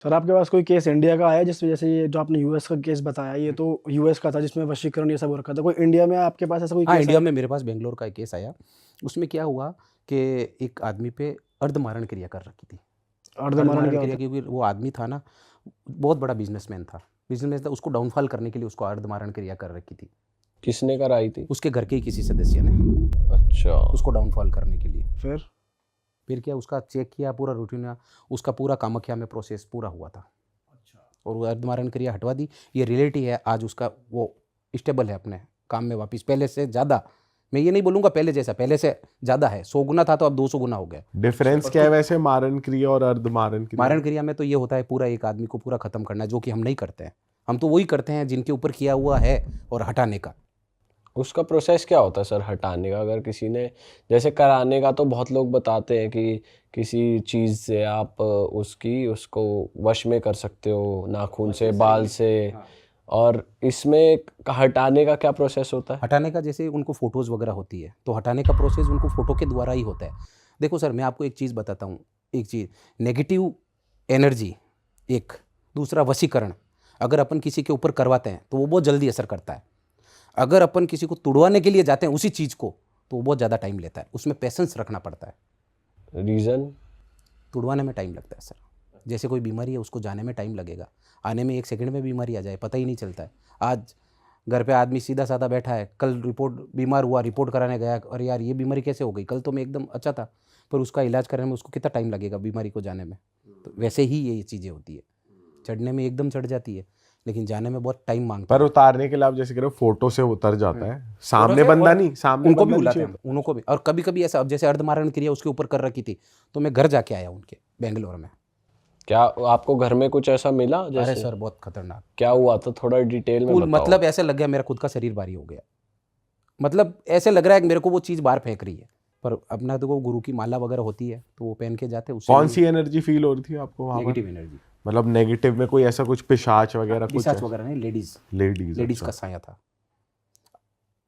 Sir आपके पास कोई case India का आया जिस वजह से ये जो आपने यूएस का केस बताया ये तो यूएस का था जिसमें वशीकरण ये सब हो रखा था, कोई इंडिया में आपके पास ऐसा कोई हाँ, केस इंडिया आया? में मेरे पास बेंगलोर का एक केस आया। उसमें क्या हुआ कि एक आदमी पे अर्धमारण क्रिया कर रखी थी। अर्धमरण अर्धमारण क्या क्रिया होता क्योंकि वो आदमी था ना, बहुत बड़ा बिजनेसमैन था। बिजनेसमैन था, उसको डाउनफॉल करने के लिए उसको अर्धमारण क्रिया कर रखी थी। किसने कराई थी? उसके घर के ही किसी सदस्य ने, अच्छा। उसको डाउनफॉल करने के लिए। है? फिर क्या, उसका चेक किया पूरा रूटीन, उसका पूरा कामाख्या में प्रोसेस पूरा हुआ था। और वो अर्धमारण क्रिया हटवा दी। ये रियलिटी है, आज उसका वो स्टेबल है अपने काम में वापस, पहले से ज़्यादा। मैं ये नहीं बोलूँगा पहले जैसा, पहले से ज़्यादा है। 100 गुना था तो अब 200 गुना हो गया। डिफरेंस क्या है वैसे मारण क्रिया और अर्धमारण क्रिया? मारण क्रिया में तो ये होता है पूरा एक आदमी को पूरा खत्म करना, जो कि हम नहीं करते हैं। हम तो वही करते हैं जिनके ऊपर किया हुआ है और हटाने का। उसका प्रोसेस क्या होता है सर हटाने का? अगर किसी ने जैसे कराने का तो बहुत लोग बताते हैं कि किसी चीज़ से आप उसको वश में कर सकते हो, नाखून से, बाल से। और इसमें हटाने का क्या प्रोसेस होता है? हटाने का जैसे उनको फ़ोटोज़ वगैरह होती है, तो हटाने का प्रोसेस उनको फ़ोटो के द्वारा ही होता है। देखो सर, मैं आपको एक चीज़ बताता हूँ, एक चीज़, नेगेटिव एनर्जी एक, दूसरा वशीकरण। अगर अपन किसी के ऊपर करवाते हैं तो वो बहुत जल्दी असर करता है। अगर अपन किसी को तुड़वाने के लिए जाते हैं उसी चीज़ को, तो वो बहुत ज़्यादा टाइम लेता है, उसमें पेशेंस रखना पड़ता है। रीज़न? तुड़वाने में टाइम लगता है सर। जैसे कोई बीमारी है, उसको जाने में टाइम लगेगा, आने में 1 सेकंड में बीमारी आ जाए, पता ही नहीं चलता है। आज घर पे आदमी सीधा साधा बैठा है, कल रिपोर्ट, बीमार हुआ, रिपोर्ट कराने गया, अरे यार ये बीमारी कैसे हो गई, कल तो मैं एकदम अच्छा था, पर उसका इलाज करने में उसको कितना टाइम लगेगा बीमारी को जाने में। तो वैसे ही ये चीज़ें होती है, चढ़ने में एकदम चढ़ जाती है, लेकिन जाने में बहुत टाइम मांगता पर है। उतारने के लिए आप जैसे कह रहे हो फोटो से उतर जाता है, सामने बंदा नहीं, सामने उनको भी बंदा नहीं बुलाते हैं, चाहिए। उनको भी। और कभी कभी ऐसा, अब जैसे अर्धमारण क्रिया उसके ऊपर कर रखी थी, तो मैं घर जाके आया उनके, बेंगलोर में। क्या आपको घर में कुछ ऐसा मिला? अरे जैसे सर बहुत खतरनाक, क्या हुआ था, थोड़ा डिटेल में कुल बताओ। मतलब ऐसे लग गया मेरा खुद का शरीर भारी हो गया। मतलब ऐसे लग रहा है कि मेरे को वो चीज़ बाहर फेंक रही है। पर अपना तो वो गुरु की माला वगैरह होती है तो वो पहन के जाते हैं, उससे कौन सी एनर्जी फील हो रही थी आपको वहां पर? Negative energy. मतलब नेगेटिव में कोई ऐसा कुछ पिशाच वगैरह कुछ? पिशाच वगैरह नहीं, लेडीज लेडीज का साया था।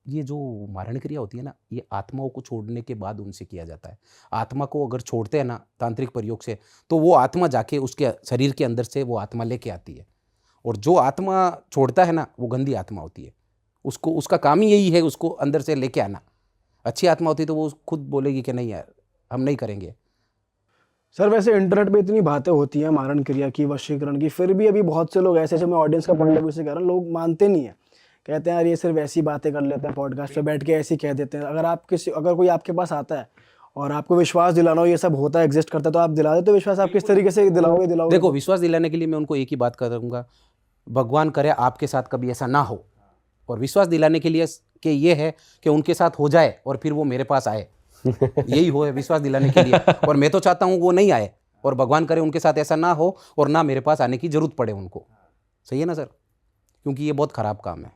ये जो मारण क्रिया होती है ना, ये आत्माओं को छोड़ने के बाद उनसे किया जाता है। आत्मा को अगर छोड़ते हैं ना तांत्रिक प्रयोग से, तो वो आत्मा जाके उसके शरीर के अंदर से वो आत्मा लेके आती है। और जो आत्मा छोड़ता है ना, वो गंदी आत्मा होती है। उसको, उसका काम ही यही है उसको अंदर से लेके आना। अच्छी आत्मा होती तो वो खुद बोलेगी कि नहीं यार हम नहीं करेंगे। सर वैसे इंटरनेट पे इतनी बातें होती हैं मारण क्रिया की, वशीकरण की, फिर भी अभी बहुत से लोग ऐसे, मैं ऑडियंस का पॉइंट ऑफ व्यू से कह रहा हूँ, लोग मानते नहीं है, कहते हैं यार ये सिर्फ ऐसी बातें कर लेते हैं, पॉडकास्ट पे बैठ के ऐसे ही कह देते हैं। अगर कोई आपके पास आता है और आपको विश्वास दिलाना हो ये सब होता है, एग्जिस्ट करता है, तो आप दिला देते हो विश्वास? आप किस तरीके से दिलाओगे? देखो, विश्वास दिलाने के लिए मैं उनको एक ही बात करूँगा, भगवान करे आपके साथ कभी ऐसा ना हो। और विश्वास दिलाने के लिए कि ये है कि उनके साथ हो जाए और फिर वो मेरे पास आए, यही हो है विश्वास दिलाने के लिए। और मैं तो चाहता हूँ वो नहीं आए, और भगवान करे उनके साथ ऐसा ना हो और ना मेरे पास आने की ज़रूरत पड़े उनको। सही है ना सर? क्योंकि ये बहुत ख़राब काम है,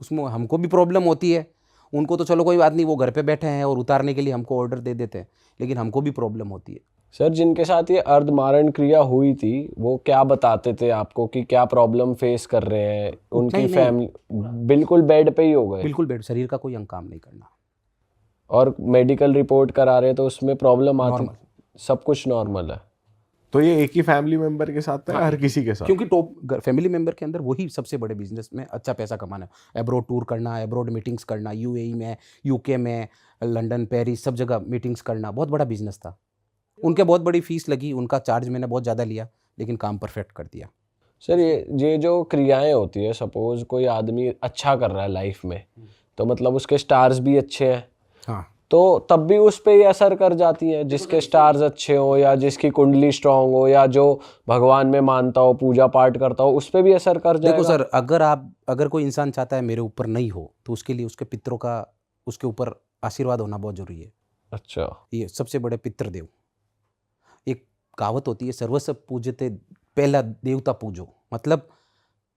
उसमें हमको भी प्रॉब्लम होती है। उनको तो चलो कोई बात नहीं, वो घर पे बैठे हैं और उतारने के लिए हमको ऑर्डर दे देते हैं, लेकिन हमको भी प्रॉब्लम होती है। सर जिनके साथ ये अर्धमारण क्रिया हुई थी वो क्या बताते थे आपको कि क्या प्रॉब्लम फेस कर रहे हैं? उनकी नहीं। फैमिली बिल्कुल बेड पे ही हो गए? बिल्कुल बेड, शरीर का कोई अंग काम नहीं करना। और मेडिकल रिपोर्ट करा रहे तो उसमें प्रॉब्लम आती? नॉर्मल, सब कुछ नॉर्मल है? तो ये एक ही फैमिली मेंबर के साथ है, हर किसी के साथ? क्योंकि टॉप फैमिली मेंबर के अंदर वही सबसे बड़े बिजनेस में अच्छा पैसा कमाना, एब्रोड टूर करना, एब्रोड मीटिंग्स करना, यूएई में, यूके में, लंदन, पेरिस, सब जगह मीटिंग्स करना बहुत बड़ा बिजनेस था। उनके बहुत बड़ी फीस लगी, उनका चार्ज मैंने बहुत ज़्यादा लिया, लेकिन काम परफेक्ट कर दिया। सर ये जो क्रियाएं होती है, सपोज कोई आदमी अच्छा कर रहा है लाइफ में, तो मतलब उसके स्टार्स भी अच्छे हैं, हाँ, तो तब भी उस पे ये असर कर जाती है? जिसके स्टार्स अच्छे हो या जिसकी कुंडली स्ट्रांग हो या जो भगवान में मानता हो, पूजा पाठ करता हो, उस पे भी असर कर जाएगा? देखो सर, अगर कोई इंसान चाहता है मेरे ऊपर नहीं हो, तो उसके लिए उसके पितरों का उसके ऊपर आशीर्वाद होना बहुत जरूरी है। अच्छा। ये सबसे बड़े पितृदेव। एक कहावत होती है, सर्वस्व पूजते पहला देवता पूजो। मतलब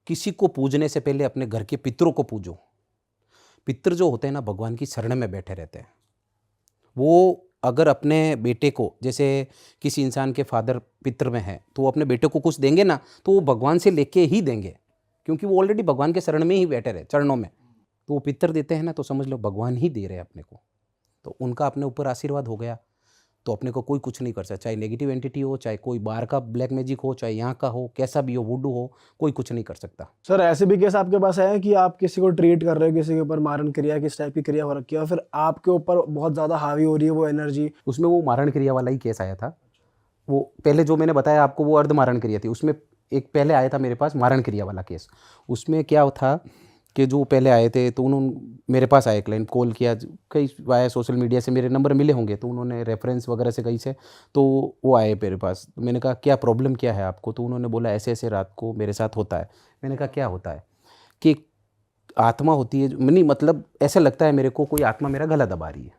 किसी को पूजने से पहले अपने घर के पितरों को पूजो। पितर जो होते हैं ना, भगवान की शरण में बैठे रहते हैं। वो अगर अपने बेटे को, जैसे किसी इंसान के फादर पितर में है, तो वो अपने बेटे को कुछ देंगे ना, तो वो भगवान से लेके ही देंगे, क्योंकि वो ऑलरेडी भगवान के शरण में ही बैठे रहे, चरणों में। तो वो पितर देते हैं ना, तो समझ लो भगवान ही दे रहे हैं अपने को, तो उनका अपने ऊपर आशीर्वाद हो गया। तो अपने को कोई कुछ नहीं कर सकता, चाहे नेगेटिव एंटिटी हो, चाहे कोई बाहर का ब्लैक मैजिक हो, चाहे यहाँ का हो, कैसा भी हो, वुडू हो, कोई कुछ नहीं कर सकता। सर ऐसे भी केस आपके पास आए हैं कि आप किसी को ट्रीट कर रहे हो, किसी के ऊपर मारण क्रिया किस टाइप की क्रिया हो रखी है और फिर आपके ऊपर बहुत ज़्यादा हावी हो रही है वो एनर्जी? उसमें वो मारण क्रिया वाला ही केस आया था। वो पहले जो मैंने बताया आपको वो अर्ध मारण क्रिया थी, उसमें एक पहले आया था मेरे पास मारण क्रिया वाला केस। उसमें क्या था कि जो पहले आए थे तो उन्होंने मेरे पास आए, क्लाइंट कॉल किया, कई वाया सोशल मीडिया से मेरे नंबर मिले होंगे, तो उन्होंने रेफरेंस वगैरह से कहीं से, तो वो आए मेरे पास। तो मैंने कहा क्या प्रॉब्लम क्या है आपको? तो उन्होंने बोला ऐसे ऐसे रात को मेरे साथ होता है। मैंने कहा क्या होता है? कि आत्मा होती है नहीं, मतलब ऐसा लगता है मेरे को कोई आत्मा मेरा गला दबा रही है।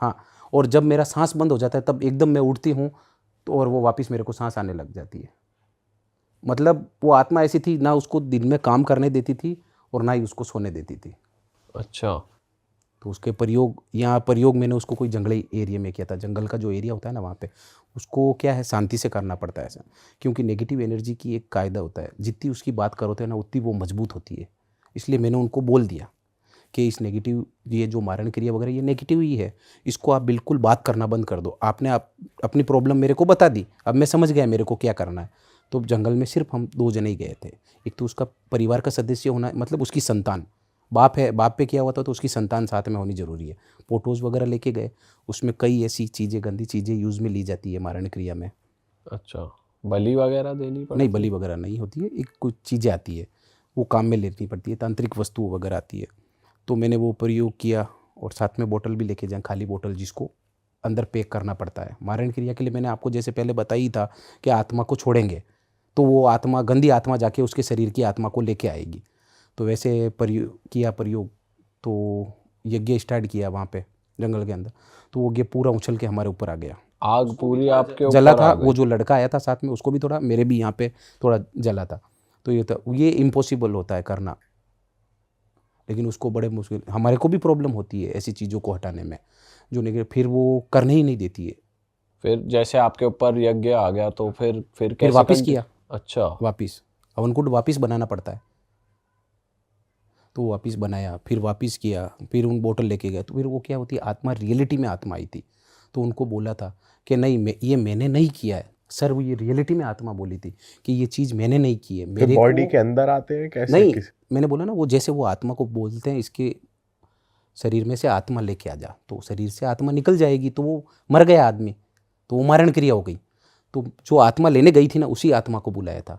हाँ, और जब मेरा सांस बंद हो जाता है तब एकदम मैं उठती हूँ तो और वो वापस मेरे को सांस आने लग जाती है। मतलब वो आत्मा ऐसी थी, ना उसको दिन में काम करने देती थी और ना ही उसको सोने देती थी। अच्छा। तो उसके प्रयोग मैंने उसको कोई जंगली एरिया में किया था। जंगल का जो एरिया होता है ना, वहाँ पे उसको क्या है, शांति से करना पड़ता है ऐसा, क्योंकि नेगेटिव एनर्जी की एक कायदा होता है, जितनी उसकी बात करोगे ना उतनी वो मजबूत होती है। इसलिए मैंने उनको बोल दिया कि इस नेगेटिव, ये जो मारण क्रिया वगैरह ये नेगेटिव ही है, इसको आप बिल्कुल बात करना बंद कर दो। आपने अपनी प्रॉब्लम मेरे को बता दी, अब मैं समझ गया मेरे को क्या करना है। तो जंगल में सिर्फ हम 2 जने ही गए थे। एक तो उसका परिवार का सदस्य होना, मतलब उसकी संतान, बाप है, बाप पे किया हुआ था तो उसकी संतान साथ में होनी ज़रूरी है। फोटोज़ वगैरह लेके गए, उसमें कई ऐसी चीज़ें, गंदी चीज़ें यूज़ में ली जाती है मारण क्रिया में। अच्छा, बलि वगैरह देनी पड़ती नहीं, है? बलि वगैरह नहीं होती है, एक कुछ चीज़ें आती है वो काम में लेनी पड़ती है, तांत्रिक वस्तु वगैरह आती है। तो मैंने वो प्रयोग किया और साथ में बोतल भी लेके जाएं, खाली बोतल जिसको अंदर पैक करना पड़ता है। मारण क्रिया के लिए मैंने आपको जैसे पहले बताई था कि आत्मा को छोड़ेंगे तो वो आत्मा, गंदी आत्मा जाके उसके शरीर की आत्मा को लेके आएगी। तो वैसे प्रयोग तो यज्ञ स्टार्ट किया वहाँ पे जंगल के अंदर, तो वो यज्ञ पूरा उछल के हमारे ऊपर आ गया। आग पूरी आपके जला ऊपर था, आ वो गई? जो लड़का आया था साथ में उसको भी थोड़ा, मेरे भी यहाँ पे थोड़ा जला था। तो ये इम्पॉसिबल होता है करना, लेकिन उसको बड़े मुश्किल, हमारे को भी प्रॉब्लम होती है ऐसी चीज़ों को हटाने में, जो नहीं, फिर वो करने ही नहीं देती है। फिर जैसे आपके ऊपर यज्ञ आ गया तो फिर फिर कैसे वापस किया, अच्छा। वापस हवन कुंड वापस बनाना पड़ता है, तो वापस बनाया, फिर वापस किया, फिर उन बोतल लेके गए। तो फिर वो क्या होती है, आत्मा रियलिटी में आत्मा आई थी। तो उनको बोला था कि नहीं, ये मैंने नहीं किया है सर। वो ये रियलिटी में आत्मा बोली थी कि ये चीज़ मैंने नहीं की है, फिर मेरे बॉडी को के अंदर आते हैं कैसे? नहीं। मैंने बोला ना, वो जैसे वो आत्मा को बोलते हैं इसके शरीर में से आत्मा लेके आ जा, तो शरीर से आत्मा निकल जाएगी, तो वो मर गया आदमी, तो वो मारण क्रिया हो गई। तो जो आत्मा लेने गई थी ना, उसी आत्मा को बुलाया था।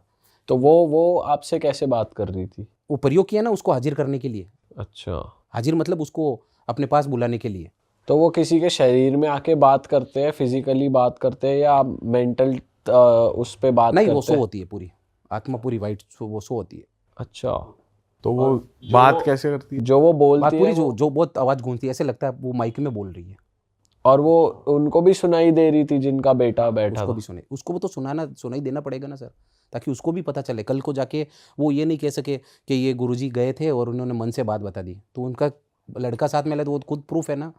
तो वो आपसे कैसे बात कर रही थी? वो प्रयोग किया ना उसको हाजिर करने के लिए। अच्छा, हाजिर मतलब उसको अपने पास बुलाने के लिए। तो वो किसी के शरीर में आके बात करते हैं, फिजिकली बात करते हैं, या मेंटल उस पे बात नहीं, वो करते सो हैं? होती है पूरी, आत्मा पूरी वाइट, वो सो होती है। अच्छा, तो वो बात कैसे करती है? जो वो बात बोलती है पूरी, जो बहुत आवाज़ गूंजती है, ऐसे लगता है वो माइक में बोल रही है। और वो उनको भी सुनाई दे रही थी जिनका बेटा बैठा उसको था? भी उसको भी तो सुनाई देना पड़ेगा ना सर, ताकि उसको भी पता चले। कल को जाके वो ये नहीं कह सके कि ये गुरुजी गए थे और उन्होंने मन से बात बता दी, तो उनका लड़का साथ में लगा तो वो खुद प्रूफ है ना।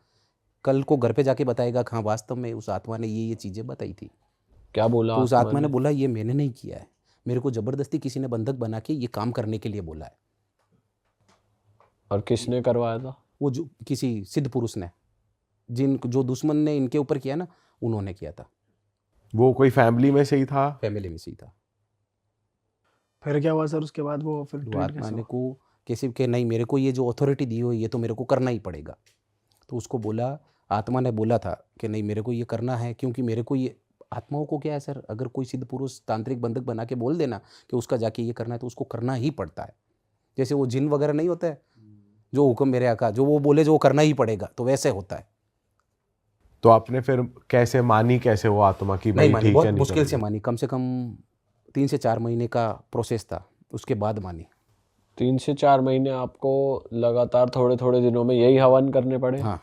कल को घर पे जाके बताएगा हाँ वास्तव में उस आत्मा ने ये चीज़ें बताई थी। क्या बोला तो उस आत्मा आत्मा ने ने? बोला ये मैंने नहीं किया है, मेरे को ज़बरदस्ती किसी ने बंधक बना के ये काम करने के लिए बोला है। और किसने करवाया था? वो जो किसी सिद्ध पुरुष ने, जो दुश्मन ने इनके ऊपर किया ना, उन्होंने किया था। वो कोई फैमिली में से ही था? फैमिली में से ही था। फिर क्या हुआ सर उसके बाद वो फिर वो ट्रीट आत्मा कैसे ने हुआ? को कैसे के नहीं, मेरे को ये जो अथॉरिटी दी हो ये तो मेरे को करना ही पड़ेगा। तो उसको बोला, आत्मा ने बोला था कि नहीं मेरे को ये करना है, क्योंकि मेरे को ये, आत्माओं को क्या है सर, अगर कोई सिद्ध पुरुष तांत्रिक बंधक बना के बोल देना कि उसका जाके ये करना है तो उसको करना ही पड़ता है। जैसे वो जिन वगैरह नहीं होता है, जो हुक्म मेरे आका, जो वो बोले जो वो करना ही पड़ेगा, तो वैसे होता है। तो आपने फिर कैसे मानी, कैसे वो आत्मा की नहीं भाई मानी, ठीक बहुत है, नहीं मुश्किल से करनी? मानी, कम से कम 3 से 4 महीने का प्रोसेस था, उसके बाद मानी। 3 से 4 महीने आपको लगातार थोड़े थोड़े दिनों में यही हवन करने पड़े? हाँ,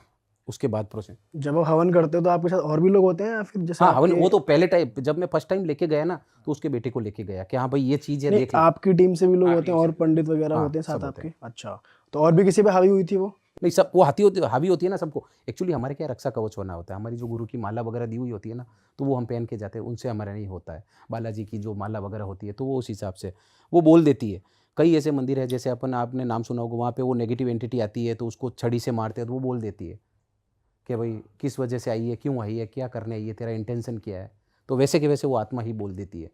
उसके बाद प्रोसेस। जब आप हवन करते हो तो आपके साथ और भी लोग होते हैं या फिर जैसे हाँ, हवन आपके? वो तो पहले टाइम, जब मैं फर्स्ट टाइम लेके गया ना, तो उसके बेटे को लेके गया कि हाँ भाई ये चीज़ है, नहीं, देख ले। आपकी टीम से भी लोग हाँ, होते हैं टीम और से। पंडित वगैरह हाँ, होते हैं साथ सब होते आपके? अच्छा, तो और भी किसी पे हावी हुई थी वो? नहीं, सब वो हावी होती है ना सबको। एक्चुअली हमारे क्या रक्षा कवच होना होता है, हमारी जो गुरु की माला वगैरह दी हुई होती है ना, तो वो हम पहन के जाते हैं, उनसे हमारा नहीं होता है। बालाजी की जो माला वगैरह होती है तो वो उस हिसाब से वो बोल देती है। कई ऐसे मंदिर है, जैसे आपने नाम सुना होगा, वहाँ पे वो नेगेटिव एंटिटी आती है तो उसको छड़ी से मारते हैं तो वो बोल देती है कि भाई किस वजह से आई है, क्यों आई है, क्या करने आई है, तेरा इंटेंशन क्या है। तो वैसे के वैसे वो आत्मा ही बोल देती है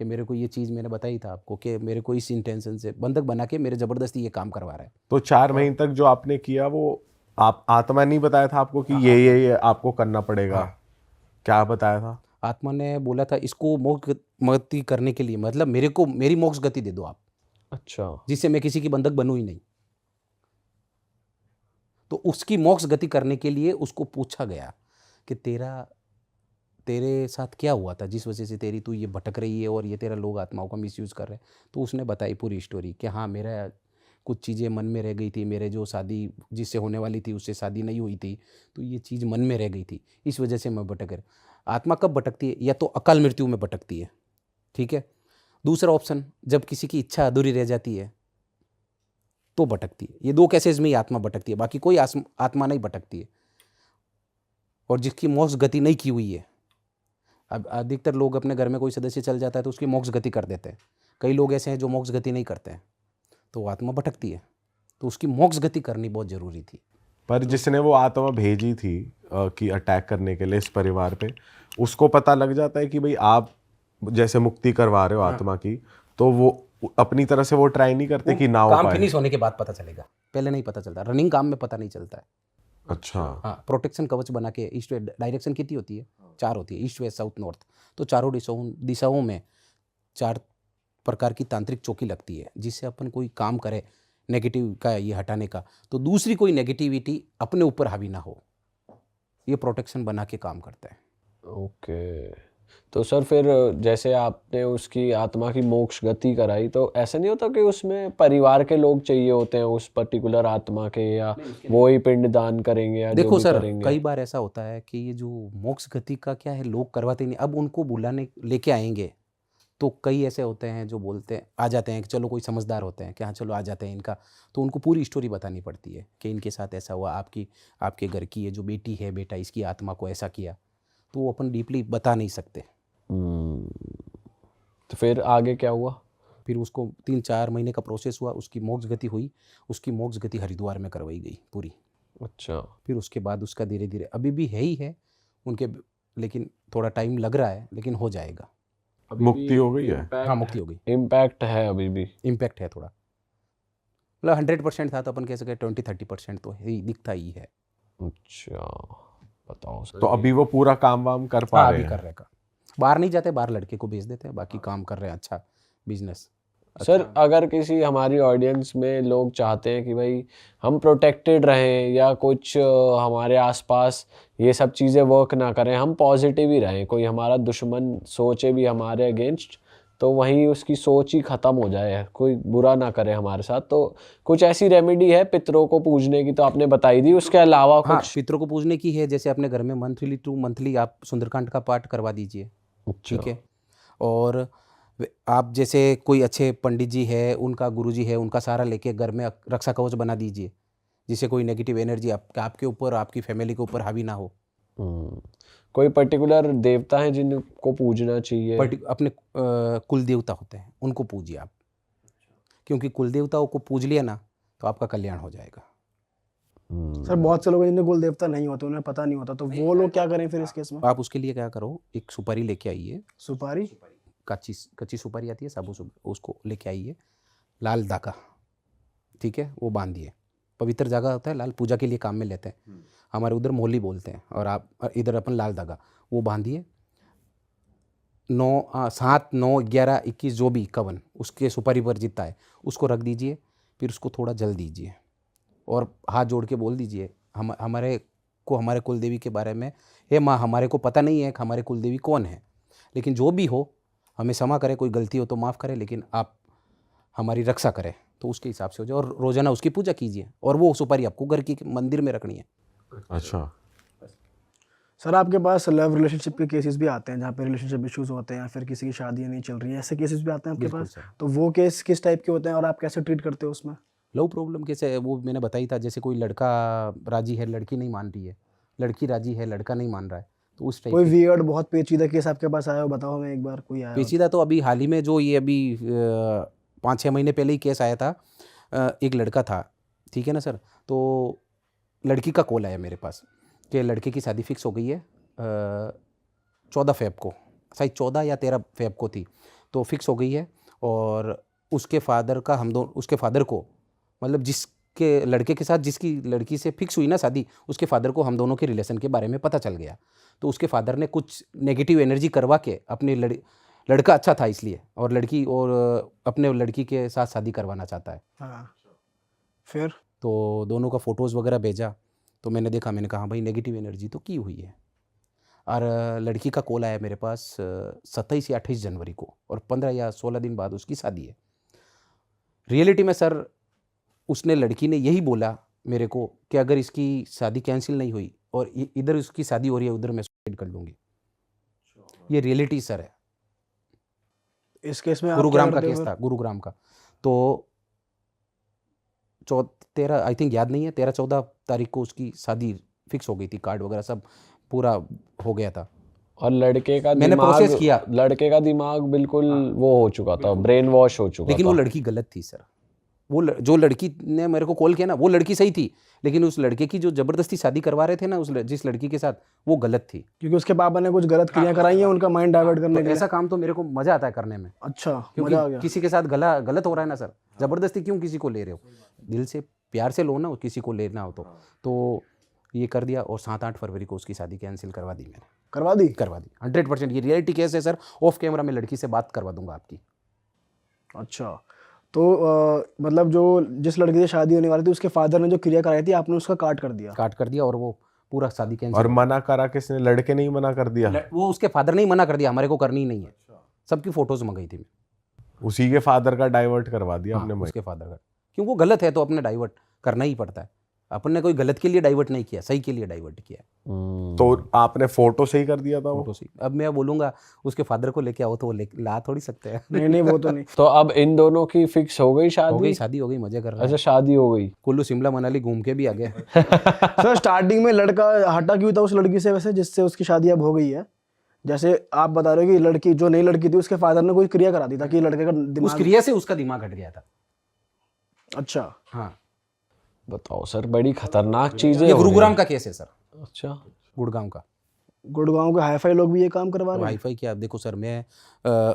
कि मेरे को ये चीज़ मैंने बताई था आपको कि मेरे को इस इंटेंशन से बंधक बना के मेरे ज़बरदस्ती ये काम करवा रहा है। तो 4 महीने तक जो आपने किया वो आप आत्मा नहीं बताया था आपको कि ये आपको करना पड़ेगा? क्या बताया था? आत्मा ने बोला था इसको मोक्ष गति करने के लिए, मतलब मेरे को मेरी मोक्ष गति दे दो आप, अच्छा। जिससे मैं किसी की बंधक बनूं ही नहीं। तो उसकी मोक्ष गति करने के लिए उसको पूछा गया कि तेरे साथ क्या हुआ था जिस वजह से तेरी तू ये भटक रही है और ये तेरा लोग आत्माओं का मिसयूज़ कर रहे हैं। तो उसने बताई पूरी स्टोरी कि हाँ, मेरा कुछ चीज़ें मन में रह गई थी, मेरे जो शादी जिससे होने वाली थी उससे शादी नहीं हुई थी, तो ये चीज़ मन में रह गई थी, इस वजह से मैं भटक रहा। आत्मा कब भटकती है? या तो अकाल मृत्यु में भटकती है, ठीक है। दूसरा ऑप्शन, जब किसी की इच्छा अधूरी रह जाती है तो भटकती है। ये 2 केसेस में ही आत्मा भटकती है, बाकी कोई आत्मा नहीं भटकती है। और जिसकी मोक्ष गति नहीं की हुई है, अब अधिकतर लोग अपने घर में कोई सदस्य चल जाता है तो उसकी मोक्ष गति कर देते हैं। कई लोग ऐसे हैं जो मोक्ष गति नहीं करते हैं, तो वो आत्मा भटकती है। तो उसकी मोक्ष गति करनी बहुत ज़रूरी थी। पर जिसने वो आत्मा भेजी थी कि अटैक करने के लिए इस परिवार पे, उसको पता लग जाता है कि भाई आप जैसे मुक्ति करवा रहे हो आत्मा की, तो वो अपनी तरह से वो ट्राई नहीं करते कि ना हो काम पाए? फिनिश होने के बाद पता चलेगा, पहले नहीं पता चलता। रनिंग काम में पता नहीं चलता है। अच्छा। हाँ, प्रोटेक्शन कवच बना के ईस्ट वेस्ट डायरेक्शन कितनी होती है? 4 होती है, ईस्ट वेस्ट साउथ नॉर्थ। तो चारों दिशाओं में 4 प्रकार की तांत्रिक चौकी लगती है, जिससे अपन कोई काम करे नेगेटिव का ये हटाने का, तो दूसरी कोई नेगेटिविटी अपने ऊपर हावी ना हो, ये प्रोटेक्शन बना के काम करता है। ओके। तो सर फिर जैसे आपने उसकी आत्मा की मोक्ष गति कराई, तो ऐसा नहीं होता कि उसमें परिवार के लोग चाहिए होते हैं उस पर्टिकुलर आत्मा के, या वो ही पिंड दान करेंगे या जो देखो भी सर, करेंगे? कई बार ऐसा होता है कि ये जो मोक्ष गति का क्या है, लोग करवाते नहीं। अब उनको बुलाने लेके आएंगे तो कई ऐसे होते हैं जो बोलते हैं, आ जाते हैं कि चलो, कोई समझदार होते हैं कि हाँ चलो आ जाते हैं इनका, तो उनको पूरी स्टोरी बतानी पड़ती है कि इनके साथ ऐसा हुआ, आपके घर की ये जो बेटी है, बेटा, इसकी आत्मा को ऐसा किया, तो वो अपन डीपली बता नहीं सकते। तो फिर आगे क्या हुआ? फिर उसको 3-4 महीने का प्रोसेस हुआ, उसकी मोक्ष गति हुई। उसकी मोक्ष गति हरिद्वार में करवाई गई पूरी। अच्छा। फिर उसके बाद उसका धीरे धीरे, अभी भी है ही है उनके, लेकिन थोड़ा टाइम लग रहा है, लेकिन हो जाएगा। मुक्ति हो गई है? हाँ, मुक्ति हो गई। इम्पैक्ट है अभी भी? इम्पैक्ट है थोड़ा, मतलब 100% था तो अपन कह सके 20-30% तो ही दिखता ही है। अच्छा, बताओ सर। तो अभी वो पूरा काम वाम कर पा हाँ, रहे अभी हैं? कर रहे का, बाहर नहीं जाते, बाहर लड़के को भेज देते हैं, बाकी काम कर रहे हैं। अच्छा बिजनेस। सर अगर किसी हमारी ऑडियंस में लोग चाहते हैं कि भाई हम प्रोटेक्टेड रहें, या कुछ हमारे आसपास ये सब चीज़ें वर्क ना करें, हम पॉजिटिव ही रहें, कोई हमारा दुश्मन सोचे भी हमारे अगेंस्ट, तो वहीं उसकी सोच ही ख़त्म हो जाए, कोई बुरा ना करे हमारे साथ, तो कुछ ऐसी रेमेडी है पितरों को पूजने की? तो आपने बताई दी, उसके अलावा हाँ, कुछ? पितरों को पूजने की है। जैसे अपने घर में मंथली आप सुंदरकांड का पाठ करवा दीजिए, ठीक है। और आप जैसे कोई अच्छे पंडित जी है, उनका गुरुजी है, उनका सहारा लेके घर में रक्षा कवच बना दीजिए, जिससे कोई नेगेटिव एनर्जी आपके ऊपर, आपकी फैमिली के ऊपर हावी ना हो। कोई पर्टिकुलर देवता है जिनको पूजना चाहिए? अपने कुल देवता होते हैं, उनको पूजिए आप, क्योंकि कुल देवताओं को पूज लिया ना तो आपका कल्याण हो जाएगा। सर बहुत से लोग हैं जिनके कुल देवता नहीं होते, उन्हें पता नहीं होता, तो वो लोग क्या करें फिर इस केस में? आप उसके लिए क्या करो, एक सुपारी लेके आइए, सुपारी? कच्ची सुपारी आती है, साबू उसको लेके आइए, लाल धागा, ठीक है, वो बांधिए। पवित्र धागा होता है, लाल पूजा के लिए काम में लेते हैं, हमारे उधर मोहली बोलते हैं, और आप इधर अपन लाल धागा, वो बांधिए। 7, 9, 11, 21 जो भी 51 उसके सुपारी पर जितना है उसको रख दीजिए। फिर उसको थोड़ा जल दीजिए और हाथ जोड़ के बोल दीजिए हमारे कुल देवी के बारे में, हे माँ, हमारे को पता नहीं है कि हमारे कुल देवी कौन है, लेकिन जो भी हो हमें क्षमा करें, कोई गलती हो तो माफ़ करें, लेकिन आप हमारी रक्षा करें। तो उसके हिसाब से हो जाए, और रोज़ाना उसकी पूजा कीजिए, और वो सुपारी आपको घर की मंदिर में रखनी है। अच्छा। सर आपके पास लव रिलेशनशिप के केसेस भी आते हैं, जहाँ पे रिलेशनशिप इश्यूज होते हैं या फिर किसी की शादियाँ नहीं चल रही है, ऐसे केसेस भी आते हैं आपके बिल्कुल पास? सर। तो वो केस किस टाइप के होते हैं और आप कैसे ट्रीट करते हो उसमें? लव प्रॉब्लम कैसे, वो मैंने बताई था, जैसे कोई लड़का राजी है, लड़की नहीं मान रही है, लड़की राजी है, लड़का नहीं मान रहा है, तो उस टाइप कोई वियर्ड बहुत पेचीदा केस आपके पास आया हो, बताओ हमें एक बार, कोई आया हो? पेचीदा तो अभी हाल ही में जो ये अभी 5-6 महीने पहले ही केस आया था। एक लड़का था, ठीक है ना सर, तो लड़की का कॉल आया मेरे पास कि लड़के की शादी फिक्स हो गई है 14 फेब को, शायद 14 या 13 फेब को थी, तो फिक्स हो गई है। और उसके फादर का उसके फादर को, मतलब जिसके लड़के के साथ जिसकी लड़की से फिक्स हुई ना शादी, उसके फादर को हम दोनों के रिलेशन के बारे में पता चल गया। तो उसके फादर ने कुछ नेगेटिव एनर्जी करवा के अपनी लड़का अच्छा था इसलिए, और लड़की और अपने लड़की के साथ शादी करवाना चाहता है। हाँ, फिर तो दोनों का फ़ोटोज़ वगैरह भेजा, तो मैंने देखा, मैंने कहा भाई नेगेटिव एनर्जी तो की हुई है। और लड़की का कॉल आया मेरे पास 27 या 28 जनवरी को, और 15 या 16 दिन बाद उसकी शादी है। रियलिटी में सर उसने, लड़की ने यही बोला मेरे को कि अगर इसकी शादी कैंसिल नहीं हुई और इधर उसकी शादी हो रही है, उधर मैं सुसाइड कर लूँगी। ये रियलिटी सर है। इस केस में आप गुरुग्राम क्या का करते केस हो था, गुरुग्राम का। तो 13 आई थिंक याद नहीं है, 13-14 तारीख को उसकी शादी फिक्स हो गई थी, कार्ड वगैरह सब पूरा हो गया था। और लड़के का मैंने दिमाग, प्रोसेस किया। लड़के का दिमाग बिल्कुल वो हो चुका था, ब्रेन वॉश हो चुका लेकिन था। वो लड़की गलत थी सर। वो जो लड़की ने मेरे को कॉल किया ना, वो लड़की सही थी, लेकिन उस लड़के की जो ज़बरदस्ती शादी करवा रहे थे ना जिस लड़की के साथ, वो गलत थी। क्योंकि उसके पापा ने कुछ गलत क्रिया कराई हैं उनका माइंड डाइवर्ट करने तो के लिए। ऐसा काम तो मेरे को मज़ा आता है करने में, अच्छा, मजा आ क्योंकि गया। किसी के साथ गलत हो रहा है ना सर, ज़बरदस्ती क्यों किसी को ले रहे हो? दिल से प्यार से लो ना, किसी को लेना हो तो ये कर दिया। और 7-8 फरवरी को उसकी शादी कैंसिल करवा दी मैंने। करवा दी? करवा दी 100%। ये रियलिटी केस है सर, ऑफ कैमरा में लड़की से बात करवा दूंगा आपकी। अच्छा, तो मतलब जो जिस लड़की से शादी होने वाली थी, उसके फादर ने जो क्रिया कराई थी, आपने उसका काट कर दिया? और वो पूरा शादी कैंसिल। और मना करा किसने? लड़के ने ही मना कर दिया? वो उसके फादर ने ही मना कर दिया, हमारे को करनी ही नहीं है। सबकी फोटोज मंगाई थी मैं। उसी के फादर का डाइवर्ट करवा दिया हाँ, आपने? उसके फादर का, क्यों वो गलत है तो अपने डाइवर्ट करना ही पड़ता है। अपन ने कोई गलत के लिए डाइवर्ट नहीं किया, सही के लिए डाइवर्ट किया। तो आपने फोटो से ही कर दिया था वो? फोटो से। अब मैं बोलूंगा उसके फादर को लेके आओ, तो वो ला थोड़ी सकते हैं। नहीं, वो तो नहीं। तो अब इन दोनों की फिक्स हो गई शादी? हो गई शादी, हो गई, मजे कर रहे अच्छा, हैं। शादी हो गई। कुल्लू शिमला मनाली घूम के भी आ गए। सर, स्टार्टिंग में लड़का हटा क्यों था उस लड़की से वैसे, जिससे उसकी शादी अब हो गई है? जैसे आप बता रहे हो कि लड़की जो नई लड़की थी, उसके फादर ने कोई क्रिया करा दी था कि लड़के का उस दिमाग। क्रिया से उसका दिमाग हट गया था। अच्छा, हाँ, बताओ सर, बड़ी खतरनाक चीजें ये हो रही गुरुग्राम हैं। का केस है सर, अच्छा, गुड़गांव का। गुड़गांव के हाईफाई लोग भी ये काम करवा रहे हैं? वाईफाई क्या, देखो सर, मैं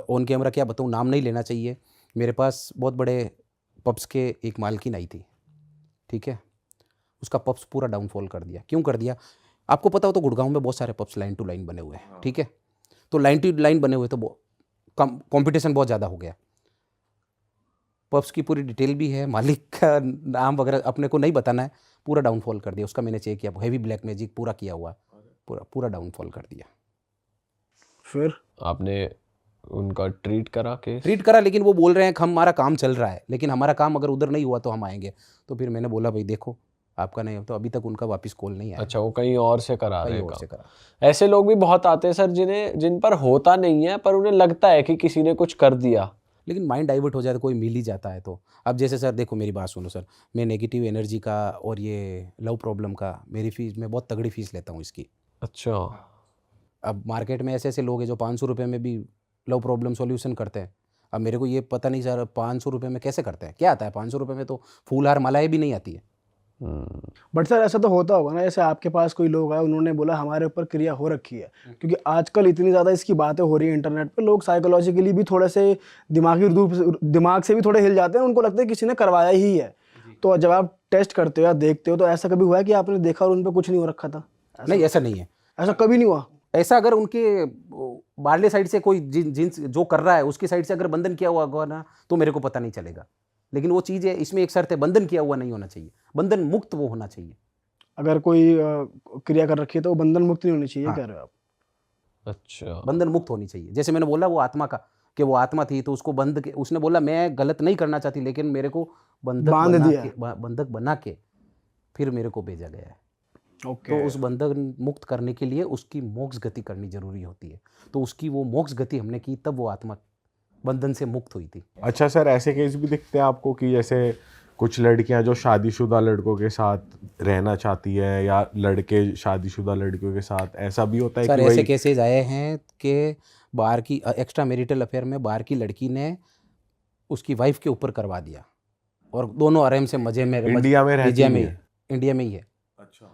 ऑन कैमरा क्या बताऊँ, नाम नहीं लेना चाहिए। मेरे पास बहुत बड़े पब्स के एक मालकिन आई थी, ठीक है। उसका पब्स पूरा डाउनफॉल कर दिया। क्यों कर दिया? आपको पता हो तो गुड़गांव में बहुत सारे पब्स लाइन टू लाइन बने हुए हैं, ठीक है। तो लाइन टू लाइन बने हुए तो कंपटीशन बहुत ज़्यादा हो गया। पब्स की पूरी डिटेल भी है, मालिक का नाम वगैरह अपने को नहीं बताना है। पूरा डाउनफॉल कर दिया उसका। मैंने चेक किया, हेवी ब्लैक मैजिक पूरा किया हुआ, पूरा डाउनफॉल कर दिया। फिर आपने उनका ट्रीट करा केस? लेकिन वो बोल रहे हैं कि हमारा काम चल रहा है, लेकिन हमारा काम अगर उधर नहीं हुआ तो हम आएंगे। तो फिर मैंने बोला भाई देखो, आपका नहीं हो तो अभी तक उनका वापस कॉल नहीं आया। अच्छा, वो कहीं और से करा रहे कहीं हैं और से काम। करा। ऐसे लोग भी बहुत आते हैं सर, जिन पर होता नहीं है पर उन्हें लगता है कि किसी ने कुछ कर दिया। लेकिन माइंड डाइवर्ट हो जाए तो कोई मिल ही जाता है। तो अब जैसे सर देखो, मेरी बात सुनो सर, मैं नेगेटिव एनर्जी का और ये लव प्रॉब्लम का, मेरी फीस, मैं बहुत तगड़ी फीस लेता हूँ इसकी। अच्छा, अब मार्केट में ऐसे ऐसे लोग हैं जो 500 रुपये में भी लव प्रॉब्लम सॉल्यूशन करते हैं। अब मेरे को ये पता नहीं सर 500 रुपये में कैसे करते हैं, क्या आता है 500 रुपये में? तो फूल हार मालाएं भी नहीं आती है। बट सर, ऐसा तो होता होगा ना, जैसे आपके पास कोई लोग आए, उन्होंने बोला हमारे ऊपर क्रिया हो रखी है, क्योंकि आजकल इतनी ज़्यादा इसकी बातें हो रही है इंटरनेट पे, लोग साइकोलॉजिकली भी थोड़े से दिमाग से भी थोड़े हिल जाते हैं, उनको लगता है किसी ने करवाया ही है। तो जब आप टेस्ट करते हो या देखते हो, तो ऐसा कभी हुआ है कि आपने देखा और उन पर कुछ नहीं हो रखा था? नहीं, ऐसा नहीं है। ऐसा कभी नहीं हुआ? ऐसा अगर उनके बारले साइड से कोई जिन जो कर रहा है उसकी साइड से अगर बंधन किया हुआ होगा ना, तो मेरे को पता नहीं चलेगा। लेकिन वो चीज़ है, इसमें एक शर्त है, बंधन किया हुआ नहीं होना चाहिए, बंधन मुक्त वो होना चाहिए। अगर कोई क्रिया कर रखी है तो वो बंधन मुक्त नहीं होनी चाहिए, हाँ। कह रहे हो आप? अच्छा, बंधन मुक्त होनी चाहिए। जैसे मैंने बोला वो आत्मा का, कि वो आत्मा थी तो उसको उसने बोला मैं गलत नहीं करना चाहती, लेकिन मेरे को बंधक बना के फिर मेरे को भेजा गया है। तो उस बंधन मुक्त करने के लिए उसकी मोक्ष गति करनी जरूरी होती है। तो उसकी वो मोक्ष गति हमने की, तब वो आत्मा बंधन से मुक्त हुई थी। अच्छा सर, ऐसे केस भी दिखते हैं आपको कि जैसे कुछ लड़कियां जो शादीशुदा लड़कों के साथ रहना चाहती है, या लड़के शादीशुदा लड़कियों के साथ, ऐसा भी होता है? सर कि ऐसे केसेज आए हैं कि बाहर की एक्स्ट्रा मैरिटल अफेयर में बाहर की लड़की ने उसकी वाइफ के ऊपर करवा दिया, और दोनों आराम से मजे में इंडिया में रहती इंडिया में नहीं ही है? इंडिया में ही है।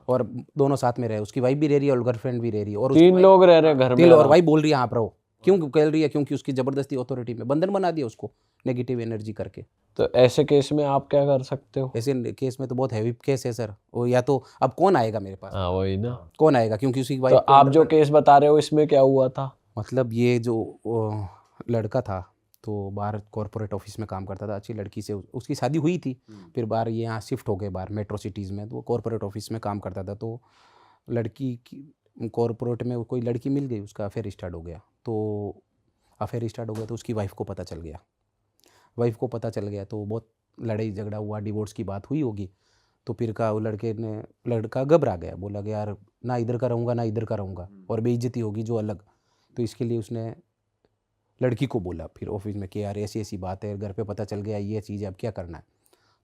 और दोनों साथ में रहे, उसकी वाइफ भी रह रही है और गर्लफ्रेंड भी रह रही है, और 3 लोग रह रहे हैं घर में तीन, और आराम। वाइफ बोल रही है आप रहो, क्यों कह रही है, क्योंकि उसकी जबरदस्ती अथॉरिटी में बंधन बना दिया उसको नेगेटिव एनर्जी करके। तो ऐसे केस में आप क्या कर सकते हो? ऐसे केस में तो बहुत हैवी केस है सर, वो या तो अब कौन आएगा मेरे पास, हाँ वही ना। कौन आएगा, क्योंकि उसकी तो वाइफ आप जो केस बता रहे हो इसमें क्या हुआ था? मतलब ये जो लड़का था तो बाहर कॉरपोरेट ऑफिस में काम करता था, अच्छी लड़की से उसकी शादी हुई थी, फिर बाहर ये यहाँ शिफ्ट हो गए बाहर मेट्रो सिटीज़ में, तो वो कॉरपोरेट ऑफिस में काम करता था, तो लड़की की कॉरपोरेट में कोई लड़की मिल गई, उसका अफेयर स्टार्ट हो गया, तो अफेयर स्टार्ट हो गया तो उसकी वाइफ को पता चल गया, वाइफ को पता चल गया तो बहुत लड़ाई झगड़ा हुआ, डिवोर्स की बात हुई होगी, तो फिर का वो लड़का घबरा गया, बोला कि यार ना इधर का रहूँगा ना इधर का रहूँगा और बेइज्जती होगी जो अलग, तो इसके लिए उसने लड़की को बोला फिर ऑफिस में कि यार ऐसी ऐसी बात है, घर पे पता चल गया ये चीज़ है, अब क्या करना है।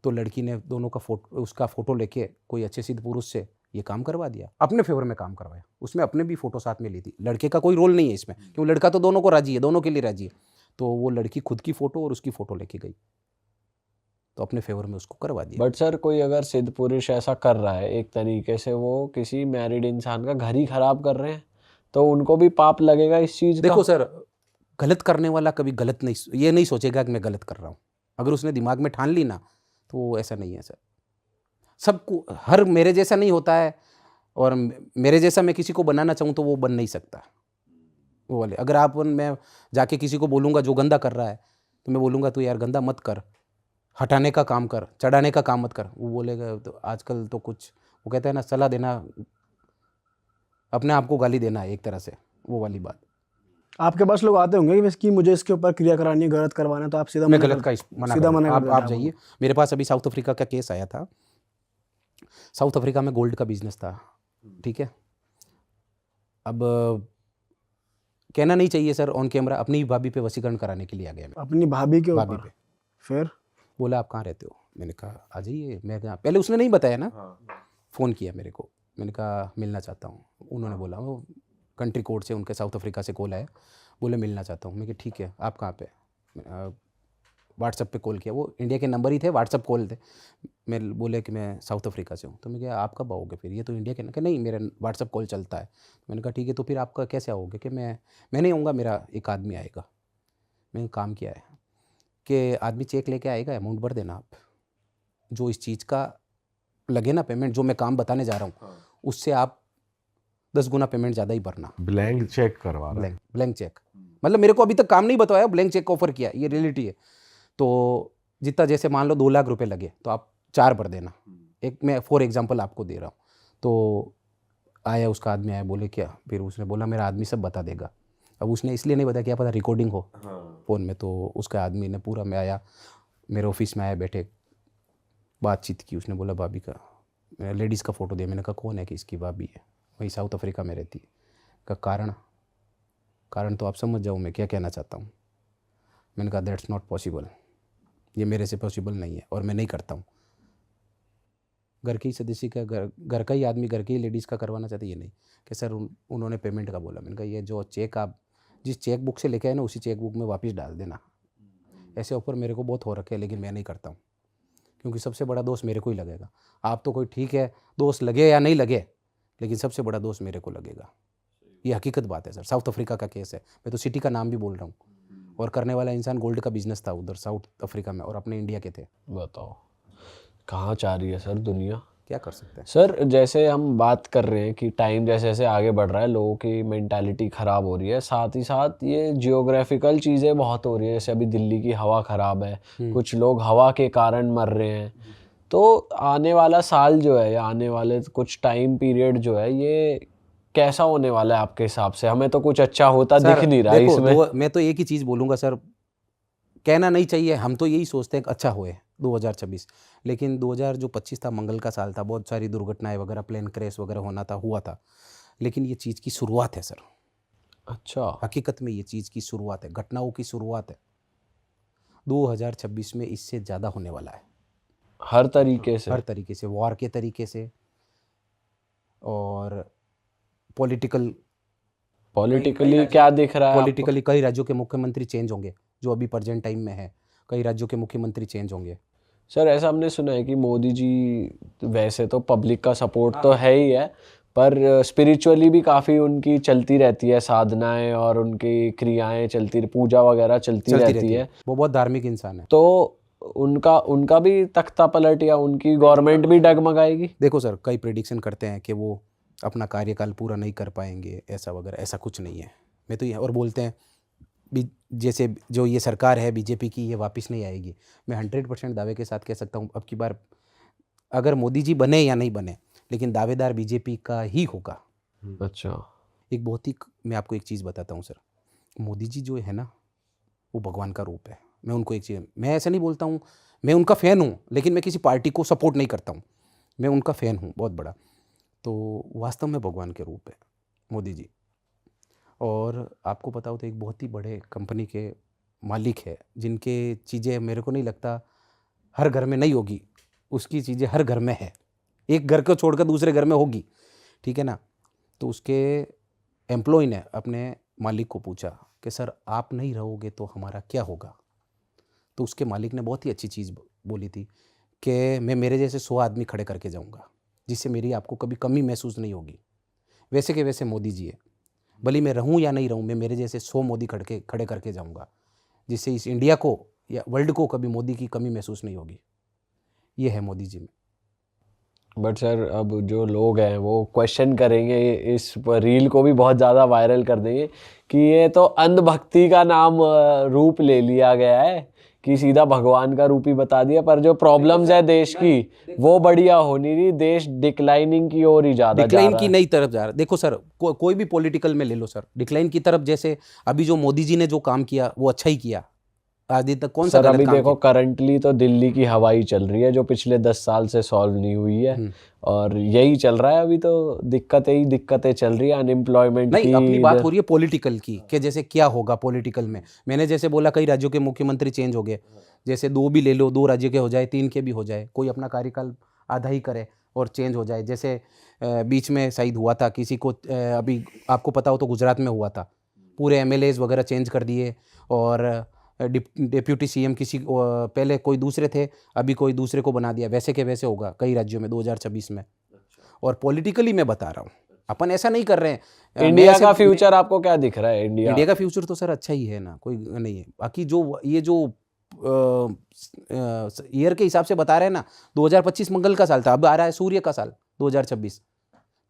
तो लड़की ने दोनों का उसका फ़ोटो लेके कोई अच्छे सिद्ध पुरुष से ये काम करवा दिया, अपने फेवर में काम करवाया, उसमें अपने भी फ़ोटो साथ में ली थी, लड़के का कोई रोल नहीं है इसमें, क्यों लड़का तो दोनों को राजी है, दोनों के लिए राजी है, तो वो लड़की खुद की फ़ोटो और उसकी फ़ोटो लेके गई, तो अपने फेवर में उसको करवा दिया। बट सर कोई अगर सिद्ध पुरुष ऐसा कर रहा है, एक तरीके से वो किसी मैरिड इंसान का घर ही खराब कर रहे हैं, तो उनको भी पाप लगेगा इस चीज़ का? देखो सर, गलत करने वाला कभी गलत नहीं, ये नहीं सोचेगा कि मैं गलत कर रहा हूँ, अगर उसने दिमाग में ठान ली ना तो ऐसा नहीं है सर। सबको हर मेरे जैसा नहीं होता है, और मेरे जैसा मैं किसी को बनाना चाहूँ तो वो बन नहीं सकता वो वाले। अगर आप मैं जाके किसी को बोलूँगा जो गंदा कर रहा है, तो मैं बोलूँगा तू यार गंदा मत कर, हटाने का काम कर, चढ़ाने का काम मत कर, वो बोलेगा। तो आजकल तो कुछ वो कहते हैं ना, सलाह देना अपने आप को गाली देना है एक तरह से, वो वाली बात। आपके पास लोग आते होंगे कि मुझे इसके ऊपर क्रिया करानी है, गलत करवाना है, तो आप सीधा मैं मना गलत का मना सीधा कर मना कर आप देते हैं जाइए। मेरे पास अभी साउथ अफ्रीका का केस आया था, साउथ अफ्रीका में गोल्ड का बिजनेस था, ठीक है। अब कहना नहीं चाहिए सर ऑन कैमरा, अपनी भाभी पे वशीकरण कराने के लिए आ गया मैं, अपनी भाभी के भाभी ऊपर। पे। फिर बोला आप कहाँ रहते हो, मैंने कहा आ जाइए, मैं कहा पहले उसने नहीं बताया ना, फ़ोन किया मेरे को, मैंने कहा मिलना चाहता हूँ, उन्होंने बोला वो कंट्री कोड से उनके साउथ अफ्रीका से कॉल आया, बोले मिलना चाहता हूँ। मैं कहा ठीक है, आप कहाँ पे? व्हाट्सएप पे कॉल किया, वो इंडिया के नंबर ही थे, व्हाट्सएप कॉल थे। मैं बोले कि मैं साउथ अफ्रीका से हूँ, तो मैं क्या आप कब आओगे फिर, ये तो इंडिया के ना, कि नहीं मेरा व्हाट्सएप कॉल चलता है। मैंने कहा ठीक है, तो फिर आपका कैसे आओगे, कि मैं नहीं आऊँगा, मेरा एक आदमी आएगा। मैंने काम किया है कि आदमी चेक लेके आएगा, अमाउंट भर देना आप, जो इस चीज़ का लगे ना पेमेंट, जो मैं काम बताने जा रहा हूँ उससे आप 10 गुना पेमेंट ज़्यादा ही भरना। ब्लैंक चेक करवा रहा है। ब्लैंक चेक, मतलब मेरे को अभी तक काम नहीं बताया, ब्लैंक चेक ऑफर किया, ये रियलिटी है। तो जितना जैसे मान लो 2 लाख रुपए लगे तो आप 4 भर देना, एक मैं फॉर एग्जांपल आपको दे रहा हूँ। तो आया उसका आदमी आया, बोले क्या, फिर उसने बोला मेरा आदमी सब बता देगा। अब उसने इसलिए नहीं बताया, क्या पता रिकॉर्डिंग हो फ़ोन में, तो उसका आदमी ने पूरा में आया, मेरे ऑफिस में आया, बैठे बातचीत की। उसने बोला भाभी का, लेडीज़ का फ़ोटो दिया। मैंने कहा कौन है, कि इसकी भाभी है, वही साउथ अफ्रीका में रहती है। का कारण तो आप समझ जाओ मैं क्या कहना चाहता हूँ। मैंने कहा दैट्स नॉट पॉसिबल, ये मेरे से पॉसिबल नहीं है और मैं नहीं करता हूँ। घर के ही सदस्य का, घर का ही आदमी घर के ही लेडीज़ का करवाना चाहते, ये नहीं कि सर उन्होंने पेमेंट का बोला। मैंने कहा ये जो चेक आप जिस चेक बुक से लेके आए ना, उसी चेक बुक में वापस डाल देना। ऐसे ऑफर मेरे को बहुत हो रखे हैं, लेकिन मैं नहीं करता हूँ, क्योंकि सबसे बड़ा दोष मेरे को ही लगेगा। आप तो कोई ठीक है, दोष लगे या नहीं लगे, लेकिन सबसे बड़ा दोष मेरे को लगेगा। ये हकीकत बात है सर, साउथ अफ्रीका का केस है, मैं तो सिटी का नाम भी बोल रहा हूँ। और करने वाला इंसान गोल्ड का बिजनेस था उधर साउथ अफ्रीका में, और अपने इंडिया के थे। बताओ कहाँ जा रही है सर दुनिया। क्या कर सकते हैं सर जैसे हम बात कर रहे हैं कि टाइम जैसे जैसे आगे बढ़ रहा है, लोगों की मेंटालिटी ख़राब हो रही है, साथ ही साथ ये जियोग्राफिकल चीज़ें बहुत हो रही है। जैसे अभी दिल्ली की हवा ख़राब है, कुछ लोग हवा के कारण मर रहे हैं। तो आने वाला साल जो है, या आने वाले कुछ टाइम पीरियड जो है, ये कैसा होने वाला है आपके हिसाब से? हमें तो कुछ अच्छा होता दिख नहीं रहा है इसमें। मैं तो एक ही चीज़ बोलूँगा सर, कहना नहीं चाहिए, हम तो यही सोचते हैं कि अच्छा होए 2026, लेकिन 2025 था, मंगल का साल था, बहुत सारी दुर्घटनाएं वगैरह, प्लेन क्रैश वगैरह हुआ था, लेकिन ये चीज़ की शुरुआत है सर। अच्छा, हकीकत में ये चीज़ की शुरुआत है, घटनाओं की शुरुआत है। 2026 में इससे ज़्यादा होने वाला है, हर तरीके से वॉर के तरीके से, और पॉलिटिकली क्या दिख रहा है आपको? पॉलिटिकली कई राज्यों के मुख्यमंत्री चेंज होंगे, जो अभी प्रेजेंट टाइम में है, कई राज्यों के मुख्यमंत्री चेंज होंगे। सर ऐसा हमने सुना है कि मोदी जी वैसे तो पब्लिक का सपोर्ट तो है ही है, पर स्पिरिचुअली भी काफ़ी उनकी चलती रहती है साधनाएं, और उनकी क्रियाएं चलती, पूजा वगैरह चलती रहती है। वो बहुत धार्मिक इंसान है। तो उनका उनका भी तख्ता पलट या उनकी गवर्नमेंट भी डगमगाएगी? देखो सर, कई प्रेडिक्शन करते हैं कि वो अपना कार्यकाल पूरा नहीं कर पाएंगे, ऐसा वगैरह, ऐसा कुछ नहीं है। मैं तो ये और बोलते हैं जैसे जो ये सरकार है बीजेपी की, ये वापस नहीं आएगी। मैं 100% दावे के साथ कह सकता हूँ अब की बार अगर मोदी जी बने या नहीं बने, लेकिन दावेदार बीजेपी का ही होगा। अच्छा। एक बहुत ही मैं आपको एक चीज़ बताता हूँ सर, मोदी जी जो है ना, वो भगवान का रूप है। मैं उनको एक चीज़, मैं ऐसा नहीं बोलता हूँ, मैं उनका फ़ैन हूँ, लेकिन मैं किसी पार्टी को सपोर्ट नहीं करता हूँ, मैं उनका फ़ैन हूँ बहुत बड़ा। तो वास्तव में भगवान के रूप है मोदी जी। और आपको पता हो तो एक बहुत ही बड़े कंपनी के मालिक है, जिनके चीज़ें मेरे को नहीं लगता हर घर में नहीं होगी, उसकी चीज़ें हर घर में है, एक घर को छोड़कर दूसरे घर में होगी, ठीक है ना। तो उसके एम्प्लॉय ने अपने मालिक को पूछा कि सर आप नहीं रहोगे तो हमारा क्या होगा। तो उसके मालिक ने बहुत ही अच्छी चीज़ बोली थी कि मैं मेरे जैसे 100 आदमी खड़े करके जाऊंगा, जिससे मेरी आपको कभी कमी महसूस नहीं होगी। वैसे के वैसे मोदी जी है, भले मैं रहूं या नहीं रहूं, मैं मेरे जैसे 100 मोदी खड़े करके जाऊंगा, जिससे इस इंडिया को या वर्ल्ड को कभी मोदी की कमी महसूस नहीं होगी। ये है मोदी जी में। बट सर अब जो लोग हैं वो क्वेश्चन करेंगे, इस रील को भी बहुत ज़्यादा वायरल कर देंगे कि ये तो अंधभक्ति का नाम रूप ले लिया गया है, कि सीधा भगवान का रूप ही बता दिया। पर जो प्रॉब्लम्स है देश की वो बढ़िया हो नहीं रही, देश डिक्लाइनिंग की ओर ही ज़्यादा जा डिक्लाइन रहा की है। नई तरफ जा रहा है। देखो सर, कोई भी पॉलिटिकल में ले लो सर, डिक्लाइन की तरफ। जैसे अभी जो मोदी जी ने जो काम किया वो अच्छा ही किया, आज तक कौन सा सर गलत अभी काम देखो किया? करंटली तो दिल्ली की हवाई चल रही है जो पिछले 10 साल से सॉल्व नहीं हुई है, और यही चल रहा है अभी। तो दिक्कतें ही दिक्कतें चल रही है अनएम्प्लॉयमेंट नहीं, की। अपनी बात हो रही है पॉलिटिकल की, कि जैसे क्या होगा पॉलिटिकल में। मैंने जैसे बोला कई राज्यों के मुख्यमंत्री चेंज हो गए, जैसे 2 भी ले लो, 2 राज्य के हो जाए, 3 के भी हो जाए, कोई अपना कार्यकाल आधा ही करे और चेंज हो जाए। जैसे बीच में शायद हुआ था किसी को, अभी आपको पता हो तो गुजरात में हुआ था, पूरे एमएलएज वगैरह चेंज कर दिए, और डिप्यूटी सीएम किसी पहले कोई दूसरे थे, अभी कोई दूसरे को बना दिया। वैसे के वैसे होगा कई राज्यों में 2026 में। और पॉलिटिकली मैं बता रहा हूँ, अपन ऐसा नहीं कर रहे हैं। मैं इंडिया ऐसे- का फ्यूचर आपको क्या दिख रहा है? इंडिया का फ्यूचर तो सर अच्छा ही है ना, कोई नहीं है। बाकी जो ये जो ईयर के हिसाब से बता रहे हैं ना, 2025 मंगल का साल था, अब आ रहा है सूर्य का साल 2026।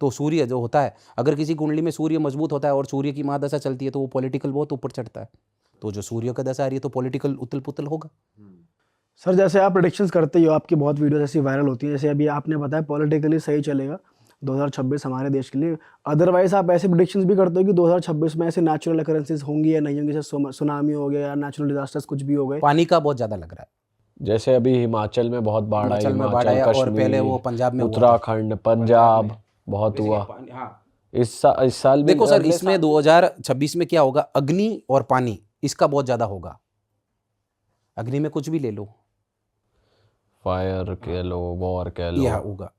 तो सूर्य जो होता है, अगर किसी कुंडली में सूर्य मजबूत होता है और सूर्य की महादशा चलती है तो वो पॉलिटिकल बहुत ऊपर चढ़ता है। तो जो सूर्य का दशा आ रही है तो पॉलिटिकल उथल पुथल होगा। सर जैसे आप प्रेडिक्शंस करते ही हो, आपकी बहुत वीडियोस ऐसी वायरल होती हैं, जैसे अभी आपने बताया पॉलिटिकली सही चलेगा 2026 हमारे देश के लिए। अदरवाइज आप ऐसे प्रेडिक्शंस भी करते हो कि 2026 में ऐसे नेचुरल अकरेंसेस होंगी या नहीं होंगी, जैसे सुनामी हो गया या नेचुरल डिजास्टर्स कुछ भी हो गए। पानी का बहुत ज़्यादा लग रहा है। जैसे अभी हिमाचल में बहुत बाढ़ आई, हिमाचल में बाढ़ आया, और पहले वो पंजाब में हुआ था। उत्तराखंड, पंजाब बहुत हुआ। हाँ। इस साल भी देखो सर, अगले इसमें साल 2026 में क्या होगा, अग्नि और पानी, इसका बहुत ज़्यादा होगा। अग्नि में कुछ भी ले लो, फायर कह लो, वॉर कह लो। यह होगा।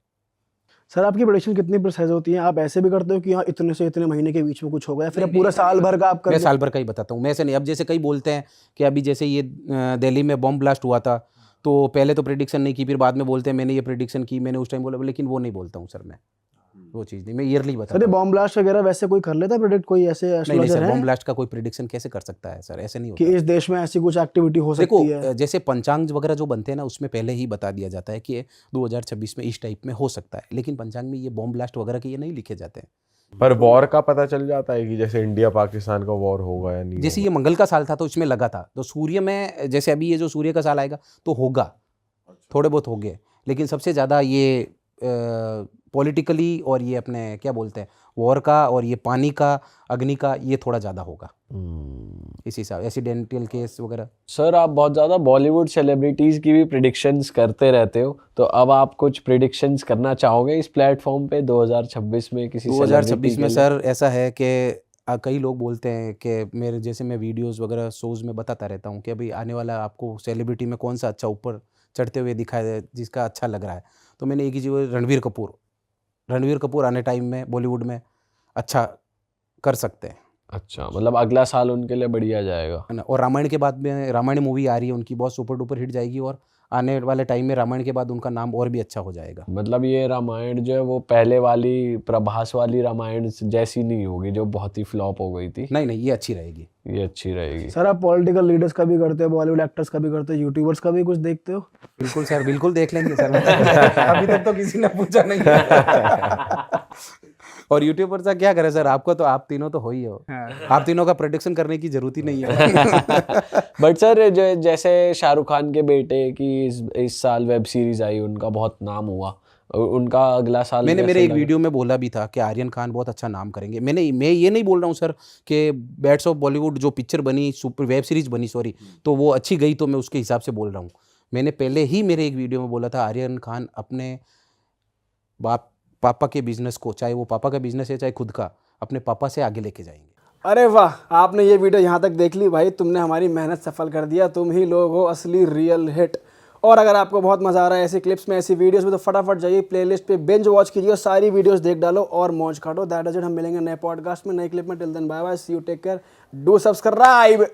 सर आपकी प्रेडिक्शन कितनी प्रिसाइज होती है? आप ऐसे भी करते हो कि हाँ इतने से इतने महीने के बीच में कुछ होगा, या फिर पूरा साल भर का आप मैं कर? साल भर का ही बताता हूँ, मैं ऐसे नहीं। अब जैसे कई बोलते हैं कि अभी जैसे ये दिल्ली में बॉम्ब ब्लास्ट हुआ था, तो पहले तो प्रेडिक्शन नहीं की, फिर बाद में बोलते हैं मैंने ये प्रेडिक्शन की, मैंने उस टाइम बोला, लेकिन वो नहीं बोलता हूँ सर मैं, वो चीज़ नहीं, मैं ईयरली सर बताता ये हूँ। बॉम्ब ब्लास्ट वगैरह वैसे कोई कर लेता है प्रेडिक्ट? कोई ऐसे नहीं एस्ट्रोलॉजर सर, बॉम्ब हैं ब्लास्ट का कोई प्रेडिक्शन कैसे कर सकता है सर, ऐसे नहीं कि होता। इस देश में ऐसी कुछ एक्टिविटी हो देखो, सकती है? जैसे पंचांग वगैरह जो बनते हैं ना, उसमें पहले ही बता दिया जाता है कि 2026 में इस टाइप में हो सकता है, लेकिन पंचांग में ये बॉम्ब ब्लास्ट वगैरह के ये नहीं लिखे जाते हैं। पर वॉर का पता चल जाता है कि जैसे इंडिया पाकिस्तान का वॉर होगा या नहीं जैसे होगा? ये मंगल का साल था तो इसमें लगा था, तो सूर्य में जैसे अभी ये जो सूर्य का साल आएगा तो होगा, थोड़े बहुत हो गए, लेकिन सबसे ज़्यादा ये पॉलिटिकली और ये अपने क्या बोलते हैं वॉर का, और ये पानी का, अग्नि का, ये थोड़ा ज़्यादा होगा इस हिसाब, एक्सीडेंटल केस वगैरह। सर आप बहुत ज़्यादा बॉलीवुड सेलिब्रिटीज़ की भी प्रिडिक्शंस करते रहते हो, तो अब आप कुछ प्रिडिक्शंस करना चाहोगे इस प्लेटफॉर्म पे 2026 में किसी 2026 में सेलिब्रिटी सर ऐसा है कि कई लोग बोलते हैं कि मेरे जैसे मैं वीडियोस वगैरह शोज़ में बताता रहता हूँ कि अभी आने वाला आपको सेलिब्रिटी में कौन सा अच्छा ऊपर चढ़ते हुए दिखाई दे, जिसका अच्छा लग रहा है। तो मैंने एक ही चीज़, रणवीर कपूर आने टाइम में बॉलीवुड में अच्छा कर सकते हैं, अच्छा, मतलब अगला साल उनके लिए बढ़िया जाएगा। है ना। और रामायण के बाद में रामायण मूवी आ रही है उनकी, बहुत सुपर डुपर हिट जाएगी, और आने वाले टाइम में रामायण के बाद उनका नाम और भी अच्छा हो जाएगा। मतलब ये रामायण जो है वो पहले वाली प्रभास वाली रामायण जैसी नहीं होगी जो बहुत ही फ्लॉप हो गई थी। नहीं नहीं, ये अच्छी रहेगी। ये अच्छी रहेगी। सर आप पॉलिटिकल लीडर्स का भी करते हो, बॉलीवुड एक्टर्स का भी करते हो, यूट्यूबर्स का भी कुछ देखते हो? बिल्कुल सर, बिल्कुल देख लेंगे सर। अभी तक तो किसी ने पूछा नहीं है। और यूट्यूबर से क्या करे सर, आपको तो आप तीनों तो हो ही हो, आप तीनों का प्रोडिक्शन करने की जरूरत ही नहीं है। बट सर जो जैसे शाहरुख खान के बेटे की इस साल वेब सीरीज आई, उनका बहुत नाम हुआ, उनका अगला साल मैंने कैसे मेरे एक लगा? वीडियो में बोला भी था कि आर्यन खान बहुत अच्छा नाम करेंगे। मैं ये नहीं बोल रहा हूँ सर कि बैट्स ऑफ बॉलीवुड जो पिक्चर बनी, सुपर वेब सीरीज बनी सॉरी, तो वो अच्छी गई तो मैं उसके हिसाब से बोल रहा हूँ। मैंने पहले ही मेरे एक वीडियो में बोला था आर्यन खान अपने पापा के बिजनेस को, चाहे वो पापा का बिजनेस है चाहे खुद का, अपने पापा से आगे लेके जाएंगे। अरे वाह, आपने ये वीडियो यहाँ तक देख ली भाई, तुमने हमारी मेहनत सफल कर दिया। तुम ही लोग हो असली रियल हिट। और अगर आपको बहुत मजा आ रहा है ऐसी क्लिप्स में, ऐसी वीडियोस में, तो फटाफट जाइए प्लेलिस्ट पे बिंज वॉच कीजिए और सारी वीडियोस देख डालो और मौज काटो। That is it. हम मिलेंगे नए पॉडकास्ट में, नए क्लिप में। Till then bye bye, see you, take care, do subscribe.